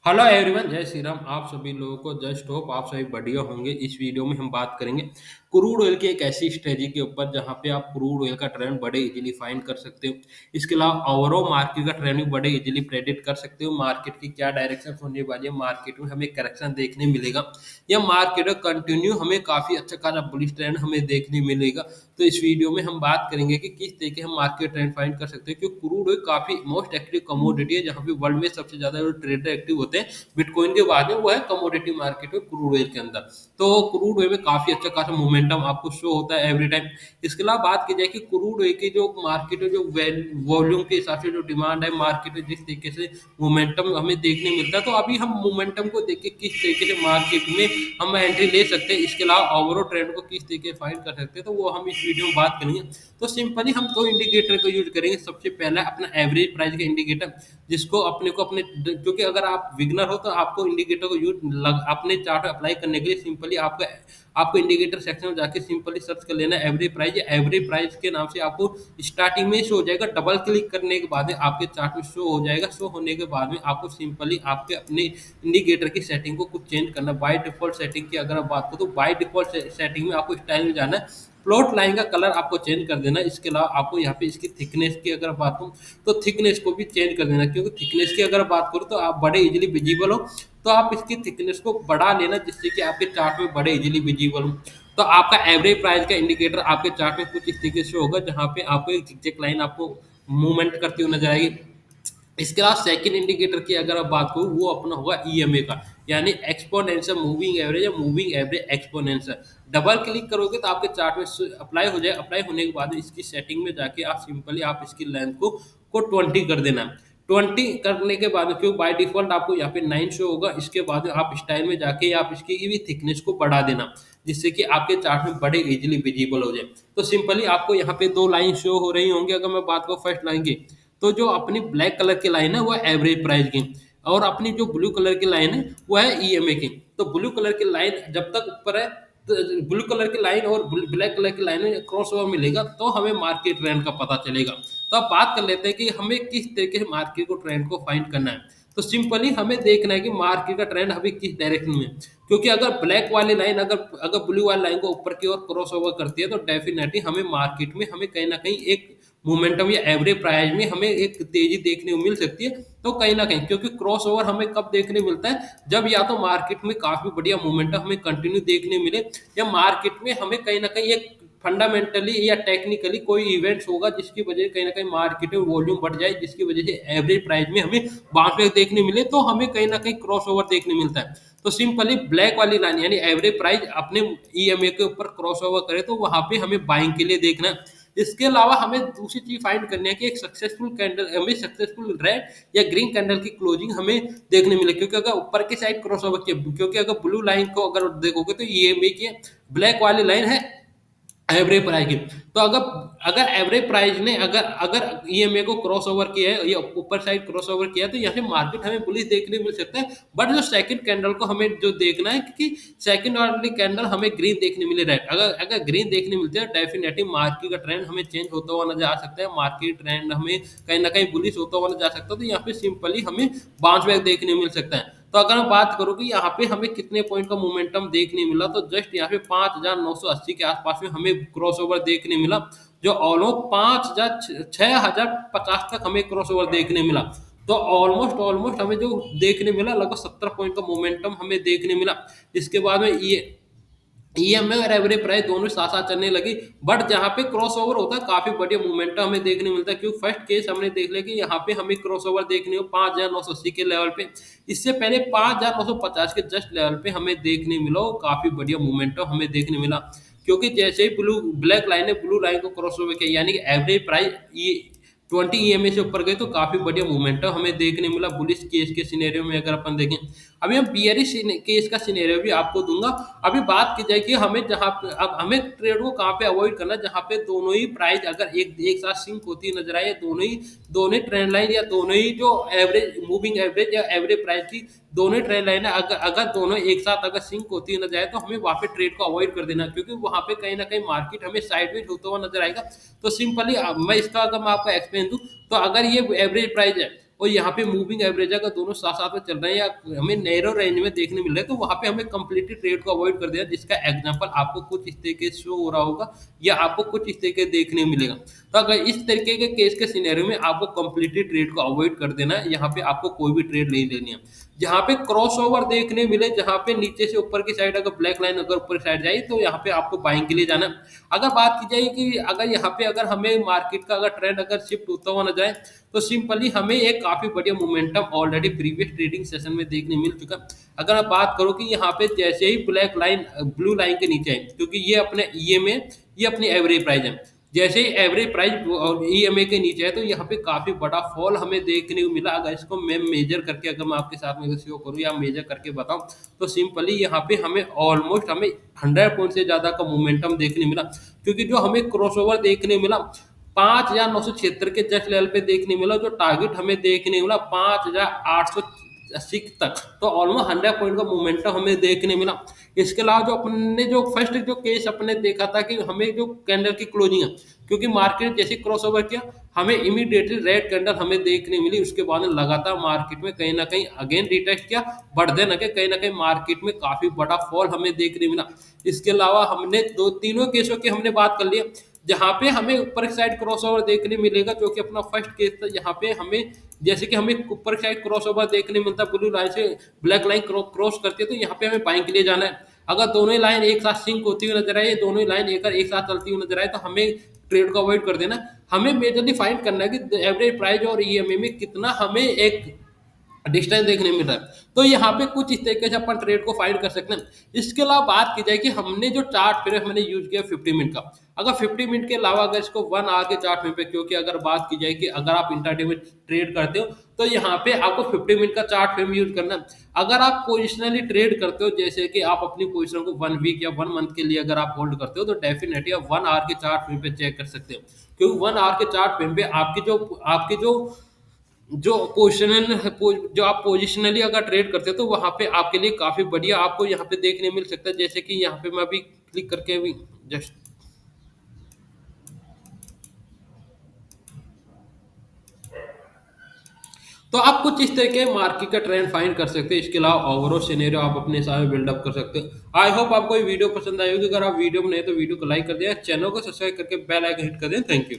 Hello everyone, जय श्री राम। आप सभी लोगों को जस्ट होप आप सभी बढ़िया होंगे। इस वीडियो में हम बात करेंगे क्रूड ऑयल की एक ऐसी स्ट्रेटजी के ऊपर जहां पे आप क्रूड ऑयल का ट्रेंड बड़े इजीली फाइंड कर सकते हो। इसके अलावा ओवरऑल मार्केट का ट्रेंड भी बड़े इजीली प्रेडिक्ट कर सकते हो। मार्केट की क्या डायरेक्शन होने वाली है, मार्केट में हमें करेक्शन देखने मिलेगा या मार्केट में कंटिन्यू हमें काफी अच्छा खासा बुलिश ट्रेंड हमें देखने मिलेगा। तो इस वीडियो में हम बात करेंगे कि किस तरीके हम मार्केट ट्रेंड फाइंड कर सकते हैं, क्योंकि क्रूड ऑयल काफी मोस्ट एक्टिव कमोडिटी है जहां पे वर्ल्ड में सबसे ज्यादा जो ट्रेडर एक्टिव होते हैं बिटकॉइन के बाद में, वो है कमोडिटी मार्केट में क्रूड ऑयल के अंदर। तो क्रूड ऑयल में काफी अच्छा खासा मोमेंटम आपको शो होता है एवरी टाइम। इसके अलावा बात की जाए कि क्रूड ऑयल की जो मार्केट है, जो वॉल्यूम के हिसाब से जो डिमांड है मार्केट में, जिस तरीके से मोमेंटम हमें देखने मिलता है, तो अभी हम मोमेंटम को देख के किस तरीके से मार्केट में हम एंट्री ले सकते हैं, इसके अलावा ओवरऑल ट्रेंड को किस तरीके से फाइंड कर सकते हैं, तो वो हम इस वीडियो में बात करेंगे। तो सिंपली हम दो इंडिकेटर को यूज करेंगे। सबसे पहला अपना एवरेज प्राइस का इंडिकेटर, जिसको अपने को अपने, क्योंकि अगर आप बिगनर हो तो आपको इंडिकेटर को यूज अपने चार्ट अप्लाई करने के लिए सिंपली आपका आपको इंडिकेटर सेक्शन में जाके सिंपली सर्च कर लेना एवरेज प्राइस। एवरेज प्राइस के नाम से आपको स्टार्टिंग में शो हो जाएगा। डबल क्लिक करने के बाद में आपके चार्ट में शो हो जाएगा। शो होने के बाद में आपको सिंपली आपके अपने इंडिकेटर की सेटिंग को कुछ चेंज करना। बाय डिफॉल्ट सेटिंग की अगर आप बात करो तो बाय डिफॉल्ट सेटिंग में आपको स्टाइल में जाना है। प्लॉट लाइन का कलर आपको चेंज कर देना। इसके अलावा आपको यहाँ पे इसकी थिकनेस की अगर बात करूँ तो थिकनेस को भी चेंज कर देना, क्योंकि थिकनेस की अगर बात करूँ तो आप बड़े इजीली विजिबल हो, तो आप इसकी थिकनेस को बढ़ा लेना जिससे कि आपके चार्ट में बड़े इजीली विजिबल हो। तो आपका एवरेज प्राइस का इंडिकेटर आपके चार्ट में कुछ इस तरीके से होगा, जहाँ पे आपको एक जिगजैग लाइन आपको मूवमेंट करती हुई नजर आएगी। इसके अलावा सेकंड इंडिकेटर की अगर आप बात करूँ, वो अपना होगा ईएमए का, यानी एक्सपोनेंशियल मूविंग एवरेज या moving average exponential. Double click करोगे तो आपके चार्ट में अप्लाई हो जाए। अप्लाई होने के बाद इसकी सेटिंग में जाके आप सिंपली आप इसकी लेंथ को 20 कर देना। 20 करने के बाद, क्योंकि बाय डिफॉल्ट आपको यहाँ पे 9 शो होगा, इसके बाद आप स्टाइल में जाके आप इसकी भी थिकनेस को बढ़ा देना, जिससे कि आपके चार्ट में बड़े इजीली विजिबल हो जाए। तो सिंपली आपको यहाँ पे दो लाइन शो हो रही होंगी। अगर मैं बात करूँ फर्स्ट लाइन की, तो जो अपनी ब्लैक कलर की लाइन है वो एवरेज प्राइस की, और अपनी जो ब्लू कलर की लाइन है वो है ईएमए की। तो ब्लू कलर की लाइन जब तक ऊपर है, तो ब्लू कलर की लाइन और ब्लैक कलर की लाइन में क्रॉस ओवर मिलेगा तो हमें मार्केट ट्रेंड का पता चलेगा। तो अब बात कर लेते हैं कि हमें किस तरीके से मार्केट को ट्रेंड को फाइंड करना है। तो सिंपली हमें देखना है कि मार्केट का ट्रेंड अभी किस डायरेक्शन में है। क्योंकि अगर ब्लैक वाली लाइन अगर अगर ब्लू वाली लाइन को ऊपर की ओर क्रॉस ओवर करती है, तो डेफिनेटली हमें मार्केट में हमें कहीं ना कहीं एक मोमेंटम या एवरेज प्राइस में हमें एक तेजी देखने को मिल सकती है। तो कहीं ना कहीं, क्योंकि क्रॉस ओवर हमें कब देखने मिलता है, जब या तो मार्केट में काफी बढ़िया मोमेंटम हमें कंटिन्यू देखने मिले, या मार्केट में हमें कहीं ना कहीं एक फंडामेंटली या टेक्निकली कोई इवेंट्स होगा जिसकी वजह से कहीं ना कहीं मार्केट में वॉल्यूम बढ़ जाए, जिसकी वजह से एवरेज प्राइस में हमें बाउंस बैक देखने मिले, तो हमें कहीं ना कहीं क्रॉस ओवर देखने मिलता है। तो सिंपली ब्लैक वाली लाइन यानी एवरेज प्राइस अपने ईएमए के ऊपर क्रॉस ओवर करे तो वहां पे हमें बाइंग के लिए देखना है। इसके अलावा हमें दूसरी चीज फाइंड करनी है कि एक सक्सेसफुल कैंडल, हमें सक्सेसफुल रेड या ग्रीन कैंडल की क्लोजिंग हमें देखने मिले। क्योंकि अगर ऊपर की साइड क्रॉस ओवर किया, क्योंकि अगर ब्लू लाइन को अगर देखोगे तो ईएमए की ब्लैक वाली लाइन है एवरेज प्राइस की। तो अगर अगर एवरेज प्राइस ने अगर अगर ईएमए को क्रॉस ओवर किया है या ऊपर साइड क्रॉस ओवर किया है, तो यहाँ से मार्केट हमें बुलिश देखने मिल सकता है। बट जो सेकंड कैंडल को हमें जो देखना है, क्योंकि सेकंड वाली कैंडल हमें ग्रीन देखने मिले रेड, अगर अगर ग्रीन देखने मिलती है डेफिनेटली मार्केट का ट्रेंड हमें चेंज होता हुआ नजर आ सकता है। मार्केट ट्रेंड हमें कहीं ना कहीं बुलिश होता हुआ नजर आ सकता है। तो यहाँ पे सिंपली हमें बाउंस बैक देखने मिल सकता है। तो अगर मैं बात करूँ कि यहाँ पे हमें कितने पॉइंट का मोमेंटम देखने मिला, तो जस्ट यहाँ पे 5,980 के आसपास में हमें क्रॉस ओवर देखने मिला, जो ऑलमोस्ट 6,050 तक हमें क्रॉस ओवर देखने मिला। तो ऑलमोस्ट ऑलमोस्ट हमें जो देखने मिला लगभग 70 पॉइंट का मोमेंटम हमें देखने मिला। इसके बाद में ये ईएमए और एवरेज प्राइस दोनों साथ साथ चलने लगी। बट जहाँ पे क्रॉस ओवर होता है काफी बढ़िया मोमेंटम हमें देखने मिलता है, क्योंकि फर्स्ट केस हमने देख लिया कि यहाँ पे हमें क्रॉस ओवर देखने को 5,980 के लेवल पे, इससे पहले 5,950 के जस्ट लेवल पे हमें देखने मिला और काफी बढ़िया मोमेंटम हमें देखने मिला। क्योंकि जैसे ही ब्लैक लाइन ने ब्लू लाइन को क्रॉस ओवर किया, यानी कि एवरेज प्राइस ये 20 ईएमए से ऊपर गए, तो काफी बढ़िया मोमेंटम हमें देखने मिला बुलिश केस के सिनेरियो में। अगर अपन देखें, अभी हम बियरिश केस का सिनेरियो भी आपको दूंगा। अभी बात की जाए कि हमें जहाँ पे अब हमें ट्रेड को कहाँ पे अवॉइड करना, जहाँ पे दोनों ही प्राइस अगर एक साथ सिंक होती नजर आए, दोनों ही ट्रेंड लाइन या दोनों ही जो एवरेज मूविंग एवरेज या एवरेज प्राइस की दोनों ही ट्रेंड लाइन है, अगर अगर दोनों एक साथ अगर सिंक होती नजर आए, तो हमें वहाँ पे ट्रेड को अवॉइड कर देना, क्योंकि वहाँ पे कहीं ना कहीं मार्केट हमें साइडवेज होता हुआ नजर आएगा। तो सिंपली मैं इसका अगर मैं आपको एक्सप्लेन दूं, तो अगर ये एवरेज प्राइस है और यहाँ पे मूविंग एवरेज अगर दोनों साथ-साथ में चल रहे हैं या हमें नैरो रेंज में देखने मिल रहे हैं, तो वहाँ पे हमें कंप्लीटली ट्रेड को अवॉइड कर देना, जिसका एग्ज़ाम्पल आपको कुछ इस तरीके से शो हो रहा होगा या आपको कुछ इस तरीके देखने को मिलेगा। तो अगर इस तरीके के केस के सिनेरियो में आपको कंप्लीटली ट्रेड को अवॉइड कर देना है, यहाँ पे आपको कोई भी ट्रेड नहीं लेनी है। जहाँ पे क्रॉसओवर देखने मिले, जहाँ पे नीचे से ऊपर की साइड अगर ब्लैक लाइन अगर ऊपर की साइड जाए, तो यहाँ पे आपको बाइंग के लिए जाना है। अगर बात की जाए कि अगर यहाँ पे अगर हमें मार्केट का अगर ट्रेंड अगर शिफ्ट होता हुआ ना जाए, तो सिंपली हमें एक काफ़ी बढ़िया momentum already previous trading session में देखने मिल चुका। अगर आप बात करो कि यहाँ पे जैसे ही ब्लैक लाइन ब्लू लाइन के नीचे आए, क्योंकि ये अपने ईएमए ये अपनी एवरेज प्राइस है। जैसे ही एवरेज प्राइस और ईएमए के नीचे है, तो यहाँ पे काफ़ी बड़ा फॉल हमें देखने को मिला। अगर इसको मैं मेजर करके अगर मैं आपके साथ में शो करूँ या मेजर करके बताऊँ, तो सिंपली यहाँ पे हमें ऑलमोस्ट हमें 100 पॉइंट से ज़्यादा का मोमेंटम देखने मिला, क्योंकि जो हमें क्रॉसओवर देखने मिला 5,976 के जस्ट लेवल पे देखने मिला, जो टारगेट हमें देखने मिला 5,880 तक, तो ऑलमोस्ट 100 पॉइंट का मोमेंटम हमें देखने मिला। इसके अलावा जो अपने जो फर्स्ट जो केस अपने देखा था कि हमें जो कैंडल की क्लोजिंग है, क्योंकि मार्केट जैसे क्रॉसओवर किया, हमें इमीडिएटली रेड कैंडल हमें देखने मिली। उसके बाद में लगातार मार्केट में कहीं ना कहीं अगेन रिटेस्ट किया, बढ़ते न के कहीं ना कहीं मार्केट में काफी बड़ा फॉल हमें देखने मिला। इसके अलावा हमने दो तीनों केसों की हमने बात कर लिया, जहाँ पे हमें ऊपर की साइड क्रॉसओवर देखने मिलेगा, जो कि अपना फर्स्ट केस था। यहाँ पे हमें जैसे कि हमें ऊपर की साइड क्रॉसओवर देखने मिलता है, ब्लू लाइन से ब्लैक लाइन क्रॉस करती है, तो यहाँ पे हमें बाइंग के लिए जाना है। अगर दोनों ही लाइन एक साथ सिंक होती हुई नजर आए, दोनों ही लाइन एक साथ चलती हुई नजर आए, तो हमें ट्रेड को अवॉइड कर देना। हमें मेजरली फाइंड करना है कि एवरेज प्राइस और ईएमए में कितना हमें एक डिस्टेंस देखने मिल रहा है, तो यहाँ पे कुछ इस तरीके से अपन ट्रेड को फाइंड कर सकते हैं। इसके अलावा बात की जाए कि हमने जो चार्ट फ्रेम हमने यूज किया 50 मिनट का, अगर 50 मिनट के अलावा अगर इसको 1 आवर के चार्ट फ्रेम पे, क्योंकि अगर बात की जाए कि अगर आप इंट्राडे में ट्रेड करते हो, तो यहाँ पे आपको 50 मिनट का चार्ट फ्रेम यूज करना है। अगर आप पोजिशनली ट्रेड करते हो, जैसे कि आप अपनी पोजिशन को 1 वीक या 1 मंथ के लिए अगर आप होल्ड करते हो, तो डेफिनेटली आप 1 आवर के चार्ट फ्रेम पे चेक कर सकते हो, क्योंकि 1 आवर के चार्ट फ्रेम पे आपकी जो पोजिशनल जो आप पोजिशनली अगर ट्रेड करते हो, तो वहाँ पे आपके लिए काफ़ी बढ़िया आपको यहाँ पे देखने मिल सकता है। जैसे कि यहाँ पे मैं अभी क्लिक करके अभी जस्ट, तो आप कुछ इस तरह के मार्केट का ट्रेंड फाइंड कर सकते हैं। इसके अलावा ओवरऑल सिनेरियो आप अपने हिसाब से बिल्डअप कर सकते हो। आई होप आपको ये वीडियो पसंद आई होगी। अगर आप वीडियो में नए तो वीडियो को लाइक कर दें, चैनल को सब्सक्राइब करके बेल आइकन हिट कर दें। Thank you.